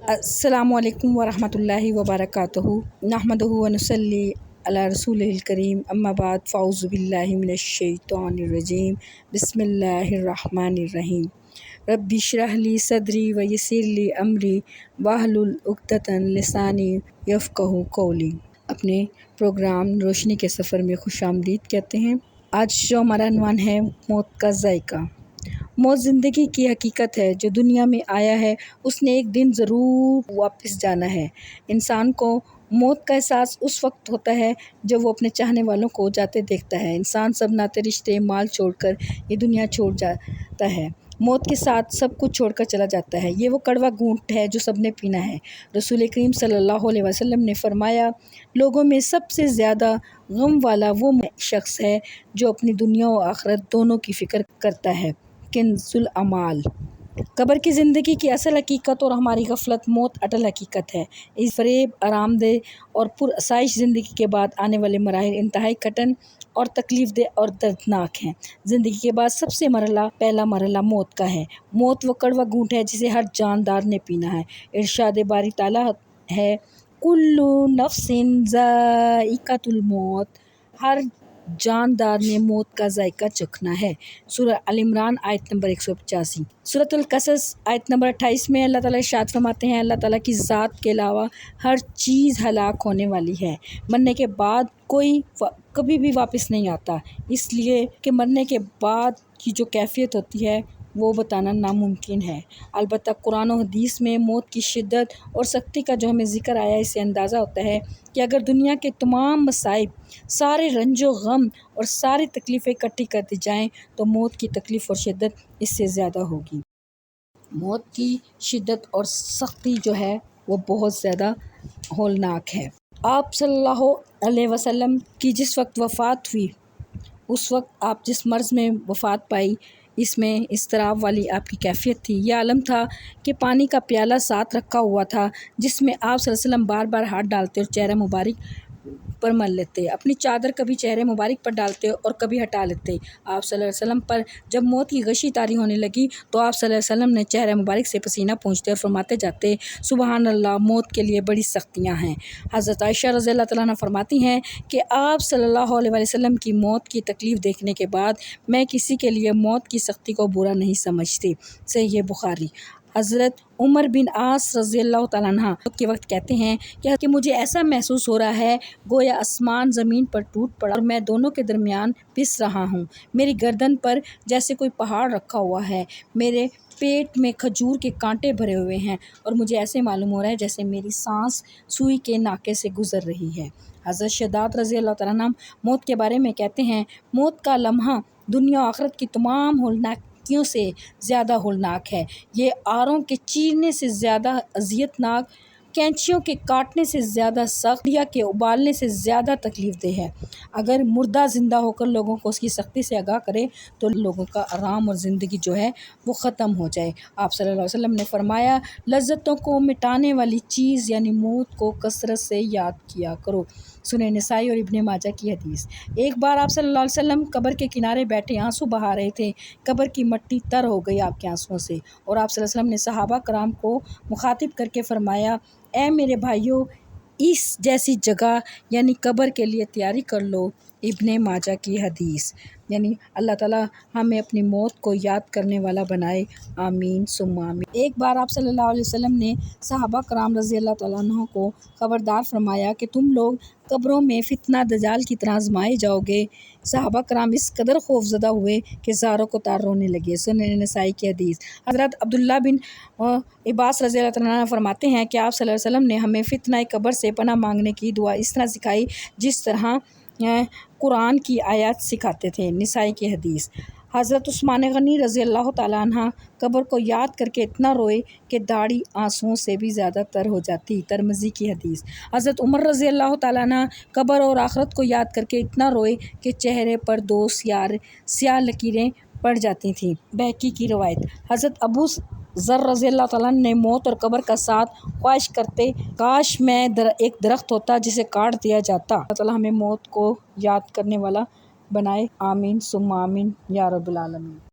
السلام علیکم ورحمۃ اللہ وبرکاتہ نحمدہ ونصلی علی رسول الکریم اما بعد فاعوذ باللہ من الشیطان الرجیم بسم اللہ الرحمن الرحیم رب اشرح لی صدری ویسر لی امری واحلل عقدۃ من لسانی یفقہوا قولی۔ اپنے پروگرام روشنی کے سفر میں خوش آمدید کہتے ہیں۔ آج جو ہمارا عنوان ہے موت کا ذائقہ۔ موت زندگی کی حقیقت ہے، جو دنیا میں آیا ہے اس نے ایک دن ضرور واپس جانا ہے۔ انسان کو موت کا احساس اس وقت ہوتا ہے جب وہ اپنے چاہنے والوں کو جاتے دیکھتا ہے۔ انسان سب ناطے رشتے مال چھوڑ کر یہ دنیا چھوڑ جاتا ہے، موت کے ساتھ سب کچھ چھوڑ کر چلا جاتا ہے۔ یہ وہ کڑوا گھونٹ ہے جو سب نے پینا ہے۔ رسول کریم صلی اللہ علیہ وسلم نے فرمایا، لوگوں میں سب سے زیادہ غم والا وہ شخص ہے جو اپنی دنیا و آخرت دونوں کی فکر کرتا ہے۔ کنز الاعمال۔ قبر کی زندگی کی اصل حقیقت اور ہماری غفلت۔ موت اٹل حقیقت ہے۔ اس فریب، آرام دہ اور پرآسائش زندگی کے بعد آنے والے مراحل انتہائی کٹھن اور تکلیف دہ اور دردناک ہیں۔ زندگی کے بعد سب سے پہلا مرحلہ موت کا ہے۔ موت وہ کڑوا گھونٹ ہے جسے ہر جاندار نے پینا ہے۔ ارشاد باری تعالیٰ ہے، کل نفس ذائقۃ الموت، ہر جاندار نے موت کا ذائقہ چکھنا ہے۔ سورہ ال عمران آیت نمبر 185۔ سورۃ القصص آیت نمبر 28 میں اللہ تعالیٰ ارشاد فرماتے ہیں، اللہ تعالیٰ کی ذات کے علاوہ ہر چیز ہلاک ہونے والی ہے۔ مرنے کے بعد کوئی کبھی بھی واپس نہیں آتا، اس لیے کہ مرنے کے بعد کی جو کیفیت ہوتی ہے وہ بتانا ناممکن ہے۔ البتہ قرآن و حدیث میں موت کی شدت اور سختی کا جو ہمیں ذکر آیا ہے، اس سے اندازہ ہوتا ہے کہ اگر دنیا کے تمام مصائب، سارے رنج و غم اور ساری تکلیفیں اکٹھی کر دی جائیں تو موت کی تکلیف اور شدت اس سے زیادہ ہوگی۔ موت کی شدت اور سختی جو ہے وہ بہت زیادہ ہولناک ہے۔ آپ صلی اللہ علیہ وسلم کی جس وقت وفات ہوئی، اس وقت آپ جس مرض میں وفات پائی، اس میں اضطراب والی آپ کی کیفیت تھی۔ یہ عالم تھا کہ پانی کا پیالہ ساتھ رکھا ہوا تھا جس میں آپ صلی اللہ علیہ وسلم بار بار ہاتھ ڈالتے اور چہرہ مبارک پر مل لیتے، اپنی چادر کبھی چہرے مبارک پر ڈالتے اور کبھی ہٹا لیتے۔ آپ صلی اللہ علیہ وسلم پر جب موت کی غشی طاری ہونے لگی تو آپ صلی اللہ علیہ وسلم نے چہرہ مبارک سے پسینہ پونچھتے اور فرماتے جاتے، سبحان اللہ، موت کے لیے بڑی سختیاں ہیں۔ حضرت عائشہ رضی اللہ تعالیٰ عنہ فرماتی ہیں کہ آپ صلی اللہ علیہ وسلم کی موت کی تکلیف دیکھنے کے بعد میں کسی کے لیے موت کی سختی کو برا نہیں سمجھتی۔ صحیح بخاری۔ حضرت عمر بن عاص رضی اللہ تعالیٰ عنہ کے وقت کہتے ہیں کہ مجھے ایسا محسوس ہو رہا ہے گویا آسمان زمین پر ٹوٹ پڑا اور میں دونوں کے درمیان پس رہا ہوں۔ میری گردن پر جیسے کوئی پہاڑ رکھا ہوا ہے، میرے پیٹ میں کھجور کے کانٹے بھرے ہوئے ہیں اور مجھے ایسے معلوم ہو رہا ہے جیسے میری سانس سوئی کے ناکے سے گزر رہی ہے۔ حضرت شداد رضی اللہ تعالیٰ عنہ موت کے بارے میں کہتے ہیں، موت کا لمحہ دنیا و آخرت کی تمام ہولناکیوں سے زیادہ ہولناک ہے۔ یہ آروں کے چیرنے سے زیادہ اذیت ناک، کینچیوں کے کاٹنے سے زیادہ سخت، یا کے ابالنے سے زیادہ تکلیف دہ ہے۔ اگر مردہ زندہ ہو کر لوگوں کو اس کی سختی سے آگاہ کرے تو لوگوں کا آرام اور زندگی جو ہے وہ ختم ہو جائے۔ آپ صلی اللہ علیہ وسلم نے فرمایا، لذتوں کو مٹانے والی چیز یعنی موت کو کثرت سے یاد کیا کرو۔ سنن نسائی اور ابن ماجہ کی حدیث۔ ایک بار آپ صلی اللہ علیہ وسلم قبر کے کنارے بیٹھے آنسو بہا رہے تھے، قبر کی مٹی تر ہو گئی آپ کے آنسوؤں سے، اور آپ صلی اللہ علیہ وسلم نے صحابہ کرام کو مخاطب کر کے فرمایا، اے میرے بھائیو، اس جیسی جگہ یعنی قبر کے لیے تیاری کر لو۔ ابن ماجہ کی حدیث۔ یعنی اللہ تعالیٰ ہمیں اپنی موت کو یاد کرنے والا بنائے، آمین ثم آمین۔ ایک بار آپ صلی اللہ علیہ وسلم نے صحابہ کرام رضی اللہ تعالیٰ عنہ کو خبردار فرمایا کہ تم لوگ قبروں میں فتنہ دجال کی طرح آزمائے جاؤ گے۔ صحابہ کرام اس قدر خوف زدہ ہوئے کہ زاروں کو تار رونے لگے۔ سنن نسائی کی حدیث۔ حضرت عبداللہ بن عباس رضی اللہ تعالیٰ عنہ فرماتے ہیں کہ آپ صلی اللہ علیہ وسلم نے ہمیں فتنہ قبر سے پناہ مانگنے کی دعا اس طرح سکھائی جس طرح قرآن کی آیات سکھاتے تھے۔ نسائی کی حدیث۔ حضرت عثمان غنی رضی اللہ تعالیٰ عنہ قبر کو یاد کر کے اتنا روئے کہ داڑھی آنسوؤں سے بھی زیادہ تر ہو جاتی۔ ترمذی کی حدیث۔ حضرت عمر رضی اللہ تعالیٰ عنہ قبر اور آخرت کو یاد کر کے اتنا روئے کہ چہرے پر دو سیاہ لکیریں پڑ جاتی تھیں۔ بہقی کی روایت۔ حضرت ابو ذر رضی اللہ تعالیٰ عنہ نے موت اور قبر کا ساتھ خواہش کرتے، کاش میں ایک درخت ہوتا جسے کاٹ دیا جاتا۔ اللہ تعالیٰ ہمیں موت کو یاد کرنے والا بنائے، آمین ثم آمین یا رب العالمین۔